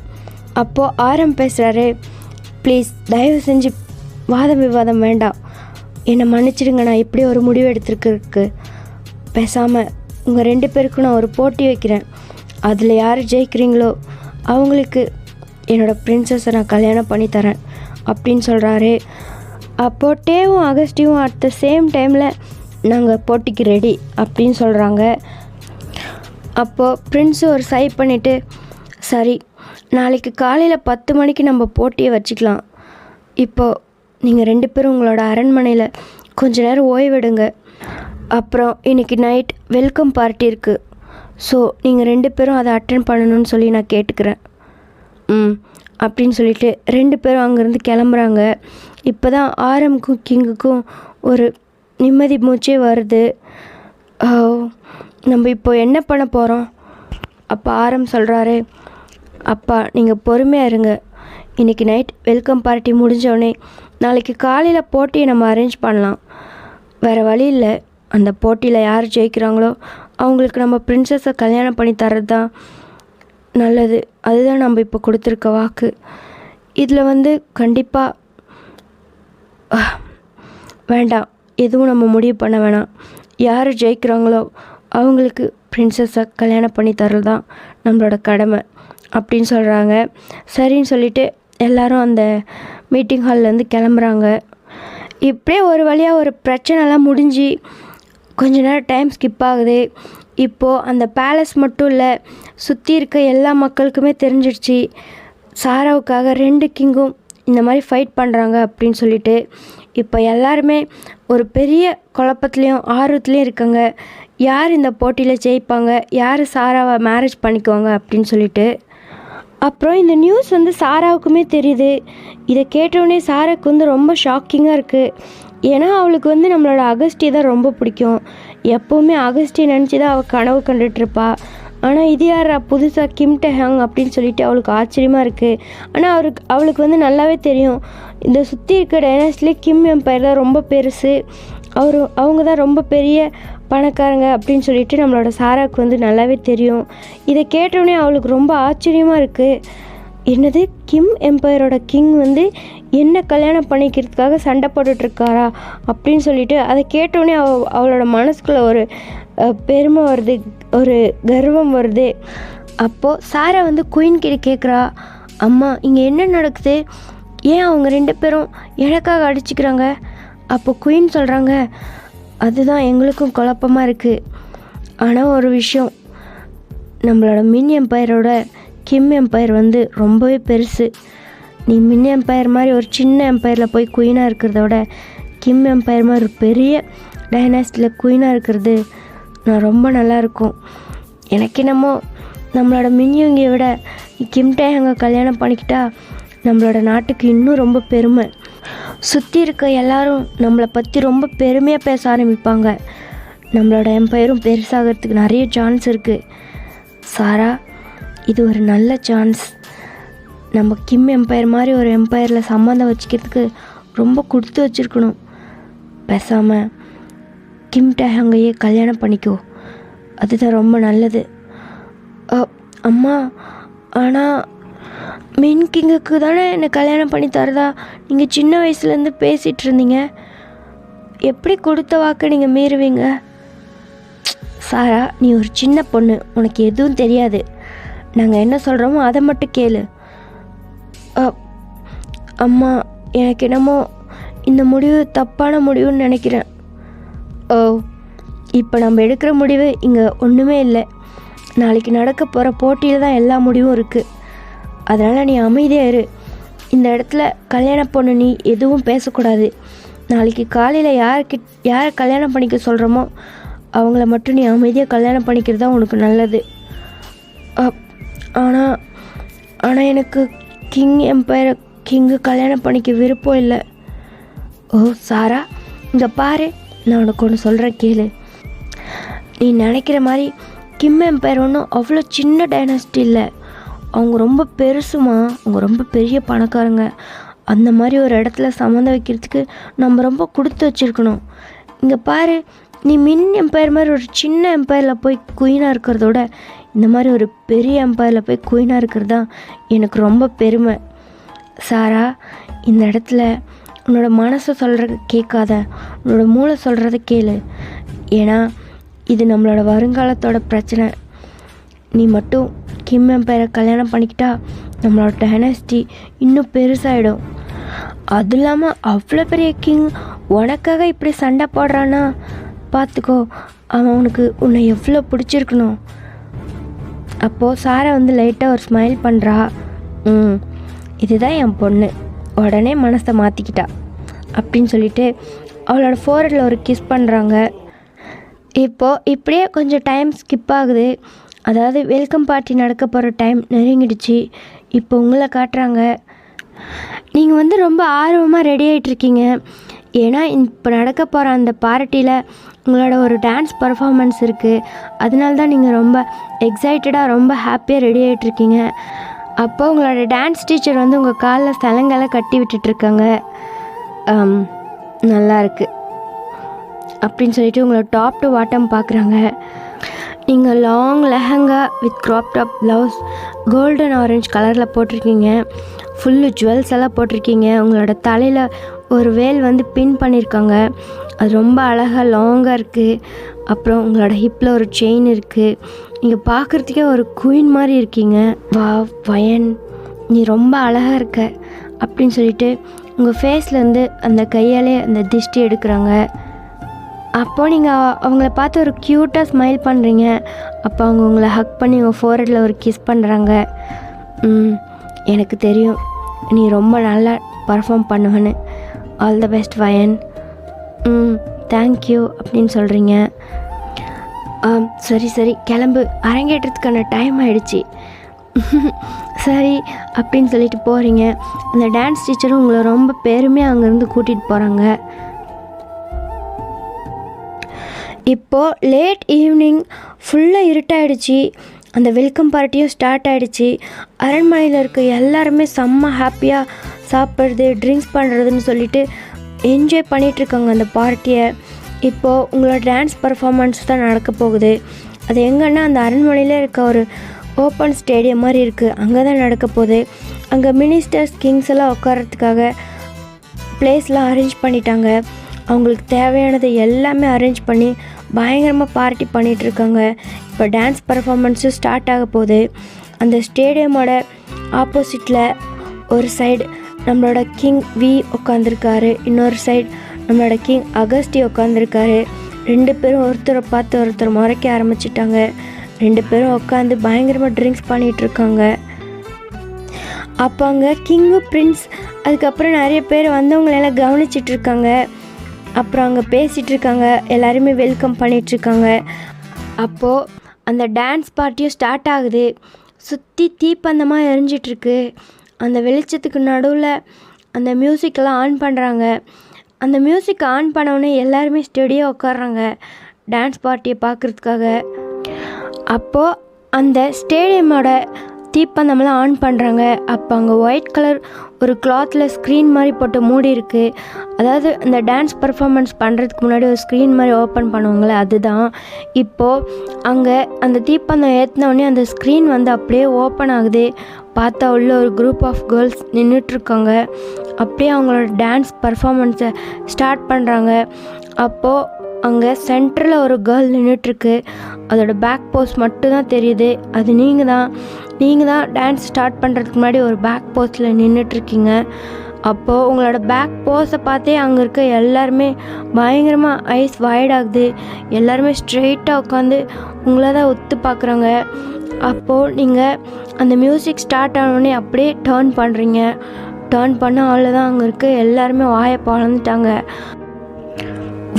Speaker 1: அப்போது ஆரம் பேசுகிறாரு, ப்ளீஸ் தயவு செஞ்சு வாதம் விவாதம் வேண்டாம், என்னை மன்னிச்சிடுங்க. நான் இப்படி ஒரு முடிவு எடுத்துருக்கிறதுக்கு பேசாமல் உங்கள் 2 பேருக்கும் நான் ஒரு போட்டி வைக்கிறேன். அதில் யார் ஜெயிக்கிறீங்களோ அவங்களுக்கு என்னோடய பிரின்சஸை நான் கல்யாணம் பண்ணி தரேன் அப்படின்னு சொல்கிறாரு. அப்போது டேவும் அகஸ்டியும் அட் த சேம் டைமில் நாங்கள் போட்டிக்கு ரெடி அப்படின்னு சொல்கிறாங்க. அப்போது பிரின்ஸு ஒரு சை பண்ணிவிட்டு, சரி நாளைக்கு காலையில் 10 மணிக்கு நம்ம போட்டியை வச்சுக்கலாம். இப்போது நீங்கள் 2 பேரும் உங்களோட அரண்மனையில் கொஞ்ச நேரம் ஓய்வெடுங்க. அப்புறம் இன்றைக்கி நைட் வெல்கம் பார்ட்டி இருக்குது. ஸோ நீங்கள் 2 பேரும் அதை அட்டென்ட் பண்ணணும்னு சொல்லி நான் கேட்டுக்கிறேன். அப்படின்னு சொல்லிட்டு 2 பேரும் அங்கேருந்து கிளம்புறாங்க. இப்போ தான் ஆரம்க்கும் கிங்குக்கும் ஒரு நிம்மதி மூச்சே வருது. நம்ம இப்போ என்ன பண்ண போகிறோம்? அப்போ ஆரம் சொல்கிறாரு, அப்பா நீங்கள் பொறுமையாக இருங்க. இன்றைக்கி நைட் வெல்கம் பார்ட்டி முடிஞ்சோடனே நாளைக்கு காலையில் போட்டியை நம்ம அரேஞ்ச் பண்ணலாம். வேறு வழி இல்லை. அந்த போட்டியில் யார் ஜெயிக்கிறாங்களோ அவங்களுக்கு நம்ம பிரின்சஸை கல்யாணம் பண்ணி தர்றது தான் நல்லது. அதுதான் நம்ம இப்போ கொடுத்துருக்க வாக்கு. இதில் கண்டிப்பாக வேண்டாம், எதுவும் நம்ம முடிவு பண்ண வேணாம். யார் ஜெயிக்கிறாங்களோ அவங்களுக்கு பிரின்சஸை கல்யாணம் பண்ணி தர்றது தான் நம்மளோட கடமை அப்படின்னு சொல்கிறாங்க. சரின்னு சொல்லிவிட்டு எல்லோரும் அந்த மீட்டிங் ஹால்லேருந்து கிளம்புறாங்க. இப்படியே ஒரு வழியாக ஒரு பிரச்சனைலாம் முடிஞ்சு கொஞ்ச நேரம் டைம் ஸ்கிப் ஆகுது. இப்போது அந்த பேலஸ் மட்டும் இல்லை, சுற்றி இருக்க எல்லா மக்களுக்குமே தெரிஞ்சிடுச்சு சாராவுக்காக 2 கிங்கும் இந்த மாதிரி ஃபைட் பண்ணுறாங்க அப்படின்னு சொல்லிட்டு. இப்போ எல்லாருமே ஒரு பெரிய குழப்பத்துலேயும் ஆர்வத்துலேயும் இருக்காங்க. யார் இந்த போட்டியில் ஜெயிப்பாங்க, யார் சாராவை மேரேஜ் பண்ணிக்குவாங்க அப்படின்னு சொல்லிட்டு. அப்புறம் இந்த நியூஸ் சாராவுக்குமே தெரியுது. இதை கேட்டவுடனே சாராவுக்கு ரொம்ப ஷாக்கிங்காக இருக்குது. ஏன்னா அவளுக்கு நம்மளோட அகஸ்டியை தான் ரொம்ப பிடிக்கும். எப்போவுமே அகஸ்டியை நினச்சி தான் அவள் கனவு கண்டுட்ருப்பா. ஆனால் இது யாரா புதுசாக கிம் டெஹாங் அப்படின்னு சொல்லிட்டு அவளுக்கு ஆச்சரியமாக இருக்குது. ஆனால் அவளுக்கு நல்லாவே தெரியும், இந்த சுற்றி இருக்க டைனாஸ்டிலே கிம் எம்பையர் தான் ரொம்ப பெருசு, அவங்க தான் ரொம்ப பெரிய பணக்காரங்க அப்படின்னு சொல்லிட்டு நம்மளோட சாராவுக்கு நல்லாவே தெரியும். இதை கேட்டவுடனே அவளுக்கு ரொம்ப ஆச்சரியமாக இருக்குது. என்னது, கிம் எம்பையரோட கிங் என்ன கல்யாணம் பண்ணிக்கிறதுக்காக சண்டை போட்டுட்ருக்காரா அப்படின்னு சொல்லிட்டு அதை கேட்டோடனே அவளோட மனசுக்குள்ளே ஒரு பெருமை வருது, ஒரு கர்வம் வருது. அப்போது சாரா குயின் கிட்ட கேட்குறா, அம்மா இங்கே என்ன நடக்குது, ஏன் அவங்க 2 பேரும் எனக்காக அடிச்சுக்கிறாங்க? அப்போ குயின் சொல்கிறாங்க, அதுதான் எங்களுக்கும் குழப்பமாக இருக்குது. ஆனால் ஒரு விஷயம், நம்மளோட மின் எம்பையரோட கிம் எம்பையர் ரொம்பவே பெருசு. நீ மின் எம்பையர் மாதிரி ஒரு சின்ன எம்பையரில் போய் குயினாக இருக்கிறத விட கிம் எம்பையர் மாதிரி ஒரு பெரிய டைனாஸ்டியில் குயினாக இருக்கிறது நான் ரொம்ப நல்லாயிருக்கும். எனக்கு என்னமோ நம்மளோட மின்யுங்கியை விட கிம் டேஹாங்கை கல்யாணம் பண்ணிக்கிட்டா நம்மளோட நாட்டுக்கு இன்னும் ரொம்ப பெருமை. சுற்றி இருக்க எல்லாரும் நம்மளை பற்றி ரொம்ப பெருமையாக பேச ஆரம்பிப்பாங்க. நம்மளோட எம்பையரும் பெருசாகிறதுக்கு நிறைய சான்ஸ் இருக்குது. சாரா, இது ஒரு நல்ல சான்ஸ். நம்ம கிம் எம்பையர் மாதிரி ஒரு எம்பையரில் சம்மந்தம் வச்சுக்கிறதுக்கு ரொம்ப கொடுத்து வச்சுருக்கணும். பேசாமல் கிம் டேஹாங்கையே கல்யாணம் பண்ணிக்கோ, அதுதான் ரொம்ப நல்லது. அம்மா, ஆனால் மின் கிங்குக்கு தானே என்னை கல்யாணம் பண்ணி தரதா நீங்கள் சின்ன வயசுலேருந்து பேசிகிட்டு இருந்தீங்க. எப்படி கொடுத்த வாக்க நீங்கள் மீறுவீங்க? சாரா, நீ ஒரு சின்ன பொண்ணு, உனக்கு எதுவும் தெரியாது. நாங்கள் என்ன சொல்கிறோமோ அதை மட்டும் கேளு. அம்மா, எனக்கு என்னமோ இந்த முடிவு தப்பான முடிவுன்னு நினைக்கிறேன். இப்போ நம்ம எடுக்கிற முடிவு இங்கே ஒன்றுமே இல்லை. நாளைக்கு நடக்க போகிற போட்டியில் தான் எல்லா முடிவும் இருக்குது. அதனால் நீ அமைதியாக இரு. இந்த இடத்துல கல்யாண பொண்ணு நீ எதுவும் பேசக்கூடாது. நாளைக்கு காலையில் யாரை கல்யாணம் பண்ணிக்க சொல்கிறோமோ அவங்கள மட்டும் நீ அமைதியாக கல்யாணம் பண்ணிக்கிறது தான் உனக்கு நல்லது. ஆனால் எனக்கு கிங்கு கல்யாணம் பண்ணிக்க விருப்பம் இல்லை. சாரா, இங்கே பாரு, நான் உனக்கு ஒன்று சொல்கிறேன் கேளு. நீ நினைக்கிற மாதிரி கிம் எம்பையர் ஒன்றும் அவ்வளோ சின்ன டைனாஸ்டி இல்லை. அவங்க ரொம்ப பெருசுமா, அவங்க ரொம்ப பெரிய பணக்காரங்க. அந்த மாதிரி ஒரு இடத்துல சம்மந்தம் வைக்கிறதுக்கு நம்ம ரொம்ப கொடுத்து வச்சுருக்கணும். இங்கே பாரு, நீ மின் எம்பையர் மாதிரி ஒரு சின்ன எம்பையரில் போய் குயினாக இருக்கிறதோட இந்த மாதிரி ஒரு பெரிய எம்பையரில் போய் குயினாக இருக்கிறது தான் எனக்கு ரொம்ப பெருமை. சாரா, இந்த இடத்துல உன்னோட மனசை சொல்கிறத கேட்காத, உன்னோட மூளை சொல்கிறத கேளு. ஏன்னா இது நம்மளோட வருங்காலத்தோட பிரச்சனை. நீ மட்டும் கிம் எம்பையரை கல்யாணம் பண்ணிக்கிட்டா நம்மளோட டைனாஸ்டி இன்னும் பெருசாகிடும். அதுவும் இல்லாமல் அவ்வளோ பெரிய கிங் உனக்காக இப்படி சண்டை போடுறான்னா பார்த்துக்கோ, அவனுக்கு உன்னை எவ்வளோ பிடிச்சிருக்கணும். அப்போது சாரா லைட்டாக ஒரு ஸ்மைல் பண்ணுறா. இதுதான் என் பொண்ணு, உடனே மனசை மாற்றிக்கிட்டா அப்படின்னு சொல்லிட்டு அவளோட ஃபோர்ஹெட்டில் ஒரு கிஸ் பண்ணுறாங்க. இப்போது இப்படியே கொஞ்சம் டைம் ஸ்கிப் ஆகுது. அதாவது வெல்கம் பார்ட்டி நடக்க போகிற டைம் நெருங்கிடுச்சு. இப்போ உங்களை காட்டுறாங்க. நீங்கள் வந்து ரொம்ப ஆர்வமாக ரெடி ஆகிட்ருக்கீங்க. ஏன்னா இப்போ நடக்க போகிற அந்த பார்ட்டியில் உங்களோட ஒரு டான்ஸ் பர்ஃபார்மன்ஸ் இருக்குது. அதனால தான் நீங்கள் ரொம்ப எக்ஸைட்டடாக ரொம்ப ஹாப்பியாக ரெடி ஆகிட்ருக்கீங்க. அப்போ உங்களோட டான்ஸ் டீச்சர் வந்து உங்கள் காலில் சலங்களை கட்டி விட்டுட்ருக்காங்க. நல்லா இருக்குது அப்படின்னு சொல்லிட்டு உங்களை டாப் டு பாட்டம் பார்க்குறாங்க. நீங்கள் long lehenga with crop top blouse golden orange கலரில் போட்டிருக்கீங்க. ஃபுல்லு ஜுவல்ஸ் எல்லாம் போட்டிருக்கீங்க. உங்களோட தலையில் ஒரு வேல் வந்து பின் பண்ணியிருக்காங்க. அது ரொம்ப அழகாக லாங்காக இருக்குது. அப்புறம் உங்களோட ஹிப்பில் ஒரு செயின் இருக்குது. நீங்கள் பார்க்குறதுக்கே ஒரு குயின் மாதிரி இருக்கீங்க. வா வயன், நீ ரொம்ப அழகாக இருக்க அப்படின்னு சொல்லிட்டு உங்கள் ஃபேஸ்லேருந்து அந்த கையாலே அந்த திஷ்டி எடுக்கிறாங்க. அப்போது நீங்கள் அவங்கள பார்த்து ஒரு க்யூட்டாக ஸ்மைல் பண்ணுறீங்க. அப்போ அவங்க உங்களை ஹக் பண்ணி உங்கள் ஃபோர்ஹெட்டில் ஒரு கிஸ் பண்ணுறாங்க. எனக்கு தெரியும் நீ ரொம்ப நல்லா பர்ஃபார்ம் பண்ணுவேன்னு. ஆல் த பெஸ்ட் வயன். தேங்க்யூ அப்படின்னு சொல்கிறீங்க. சரி கிளம்பு, அரங்கேற்றத்துக்கான டைம் ஆகிடுச்சி. சரி அப்படின்னு சொல்லிட்டு போகிறீங்க. அந்த டான்ஸ் டீச்சரும் உங்களை ரொம்ப பெருமையாக அங்கேருந்து கூட்டிகிட்டு போகிறாங்க. இப்போது லேட் ஈவினிங் ஃபுல்லாக இருட்டாயிடுச்சு. அந்த வெல்கம் பார்ட்டியும் ஸ்டார்ட் ஆகிடுச்சு. அரண்மனையில் இருக்க எல்லாருமே செம்ம ஹாப்பியாக சாப்பிட்றது ட்ரிங்க்ஸ் பண்ணுறதுன்னு சொல்லிட்டு என்ஜாய் பண்ணிகிட்ருக்காங்க அந்த பார்ட்டியை. இப்போது உங்களோட டான்ஸ் பர்ஃபார்மன்ஸ் தான் நடக்க போகுது. அது எங்கன்னா அந்த அரண்மனையில் இருக்க ஒரு ஓப்பன் ஸ்டேடியம் மாதிரி இருக்குது. அங்கே தான் நடக்க போகுது. அங்கே மினிஸ்டர்ஸ் கிங்ஸ் எல்லாம் உட்காரத்துக்காக பிளேஸ்லாம் அரேஞ்ச் பண்ணிட்டாங்க. அவங்களுக்கு தேவையானது எல்லாமே அரேஞ்ச் பண்ணி பயங்கரமாக பார்ட்டி பண்ணிகிட்ருக்காங்க. இப்போ டான்ஸ் பர்ஃபார்மன்ஸும் ஸ்டார்ட் ஆக போகுது. அந்த ஸ்டேடியமோட ஆப்போசிட்டில் ஒரு சைடு நம்மளோட கிங் வி உட்காந்துருக்காரு. இன்னொரு சைடு நம்மளோட கிங் அகஸ்டி உட்காந்துருக்காரு. 2 பேரும் ஒருத்தரை பார்த்து ஒருத்தர் முறைக்க ஆரம்பிச்சிட்டாங்க. 2 பேரும் உட்காந்து பயங்கரமாக ட்ரிங்க்ஸ் பண்ணிகிட்ருக்காங்க. அப்போ அங்கே கிங்கு பிரின்ஸ் அதுக்கப்புறம் நிறைய பேர் வந்தவங்களெல்லாம் கவனிச்சிட்ருக்காங்க. அப்புறம் அங்கே பேசிகிட்ருக்காங்க. எல்லாருமே வெல்கம் பண்ணிகிட்ருக்காங்க. அப்போது அந்த டான்ஸ் பார்ட்டியும் ஸ்டார்ட் ஆகுது. சுற்றி தீப்பந்தமாக எரிஞ்சிட்ருக்கு. அந்த வெளிச்சத்துக்கு நடுவில் அந்த மியூசிக்கெல்லாம் ஆன் பண்ணுறாங்க. அந்த மியூசிக் ஆன் பண்ணவுடனே எல்லாருமே ஸ்டெடியாக உட்காடுறாங்க டான்ஸ் பார்ட்டியை பார்க்குறதுக்காக. அப்போது அந்த ஸ்டேடியமோட தீப்பந்தமெல்லாம் ஆன் பண்ணுறாங்க. அப்போ அங்கே ஒயிட் கலர் ஒரு கிளாத்தில் ஸ்க்ரீன் மாதிரி போட்டு மூடி இருக்குது. அதாவது அந்த டான்ஸ் பர்ஃபார்மன்ஸ் பண்ணுறதுக்கு முன்னாடி ஒரு ஸ்க்ரீன் மாதிரி ஓப்பன் பண்ணுவாங்களே, அதுதான். இப்போது அங்கே அந்த தீப்பந்தம் ஏற்றினோடனே அந்த ஸ்க்ரீன் வந்து அப்படியே ஓப்பன் ஆகுது. பார்த்தா உள்ள ஒரு குரூப் ஆஃப் கேர்ள்ஸ் நின்றுட்டுருக்காங்க. அப்படியே அவங்களோட டான்ஸ் பர்ஃபார்மன்ஸை ஸ்டார்ட் பண்ணுறாங்க. அப்போது அங்கே சென்டரில் ஒரு கேர்ள் நின்றுட்டுருக்கு. அதோட பேக் போஸ் மட்டும்தான் தெரியுது. அது நீங்கள் தான் டான்ஸ் ஸ்டார்ட் பண்ணுறதுக்கு முன்னாடி ஒரு பேக் போஸில் நின்றுட்டுருக்கீங்க. அப்போது உங்களோட பேக் போஸை பார்த்தே அங்கே இருக்க எல்லாருமே பயங்கரமாக ஐஸ் வைட் ஆகுது. எல்லாருமே ஸ்ட்ரெயிட்டாக உட்காந்து உங்களை தான் ஒத்து பார்க்குறாங்க. அப்போது நீங்கள் அந்த மியூசிக் ஸ்டார்ட் ஆனோடனே அப்படியே டேர்ன் பண்ணுறீங்க. டேர்ன் பண்ண ஆள் தான் அங்கே இருக்க எல்லாருமே வாயை பழந்துட்டாங்க.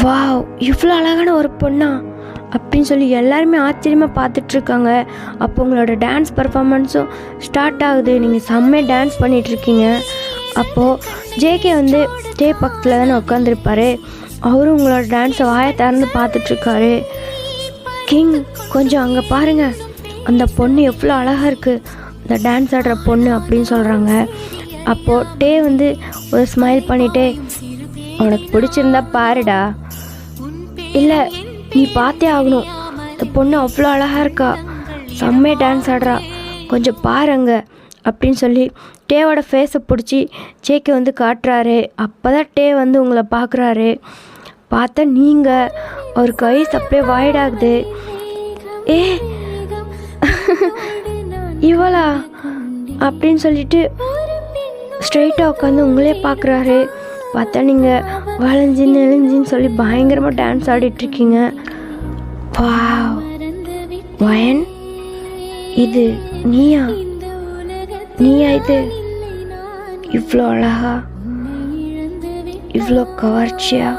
Speaker 1: வாவ், இவ்வளோ அழகான ஒரு பொண்ணா அப்படின்னு சொல்லி எல்லாருமே ஆச்சரியமாக பார்த்துட்ருக்காங்க. அப்போ உங்களோட டான்ஸ் பர்ஃபார்மன்ஸும் ஸ்டார்ட் ஆகுது. நீங்கள் செம்மையாக டான்ஸ் பண்ணிகிட்ருக்கீங்க. அப்போது ஜேகே வந்து டே பக்கத்தில் தானே உட்காந்துருப்பார். அவரும் உங்களோட டான்ஸை வாயை திறந்து பார்த்துட்ருக்காரு. கிங், கொஞ்சம் அங்கே பாருங்கள், அந்த பொண்ணு எவ்வளோ அழகாக இருக்குது, அந்த டான்ஸ் ஆடுற பொண்ணு அப்படின்னு சொல்கிறாங்க. அப்போது டே வந்து ஒரு ஸ்மைல் பண்ணிவிட்டு, உனக்கு பிடிச்சிருந்தா பாருடா, இல்லை நீ பார்த்தே ஆகணும், இந்த பொண்ணு அவ்வளோ அழகாக இருக்கா, செம்மையாக டான்ஸ் ஆடுறா, கொஞ்சம் பாருங்க அப்படின்னு சொல்லி டேவோட ஃபேஸை பிடிச்சி ஜேகே வந்து காட்டுறாரு. அப்போ தான் டே வந்து உங்களை பார்க்குறாரு. பார்த்தா நீங்கள் ஒரு கை அப்படியே வாய்டாகுது. இவளா அப்படின்னு சொல்லிட்டு ஸ்ட்ரெயிட்டாக உட்காந்து உங்களே பார்க்குறாரு. பார்த்தா நீங்கள் வளைஞ்சின்னு நெளிஞ்சின்னு சொல்லி பயங்கரமாக டான்ஸ் ஆடிட்டுருக்கீங்க. வாவ் வயன், இது நீயா இது? இவ்வளோ அழகா, இவ்வளோ கவர்ச்சியா?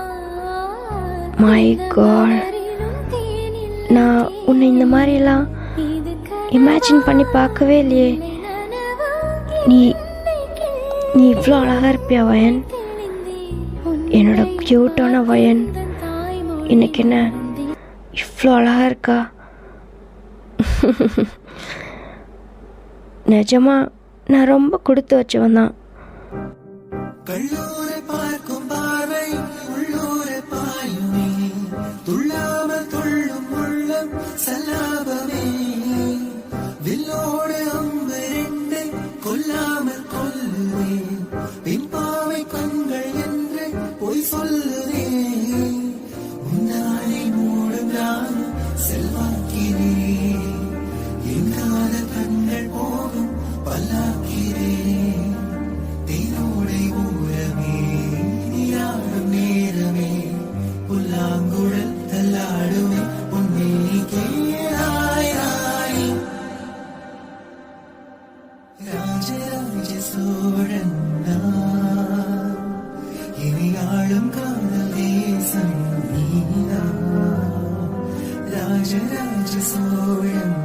Speaker 1: மை காட், நான் உன்னை இந்த மாதிரிலாம் இமேஜின் பண்ணி பார்க்கவே இல்லையே. நீ நீ இவ்வளோ அழகாக இருப்பியா வயன்? என்னோட க்யூட்டான வயன் இன்னைக்கு என்ன இவ்வளோ அழகாக இருக்கா? நிஜமா நான் ரொம்ப கொடுத்து வச்சவன் தான்.
Speaker 2: கள்ளூரை பார்க்கும் பார்வை உள்ளூரை பாயுமே, துள்ளாமல் துள்ளும் உள்ளம் சல்லாபமே, வில்லோடு அம்பு ரெண்டை கொல்லாமல் கொல்லுதே, பின்பாவை கண்கள் என்று பொய் சொல்லுதே, உன்னாலே மூடும் நானும் செல்வாக்கிறே, எங்காத கண்கள் போகும் பல்லாக்கிறே, தேனோடை ஊரமே நீராடும் நேரமே, புல்லாங்குழல் தள்ளாடுமே உன்னை கேளாய். ராஜராஜ சோழன் நான், இனி ஆளும் காதல் தேசம் நீதான். ராஜராஜ சோழன்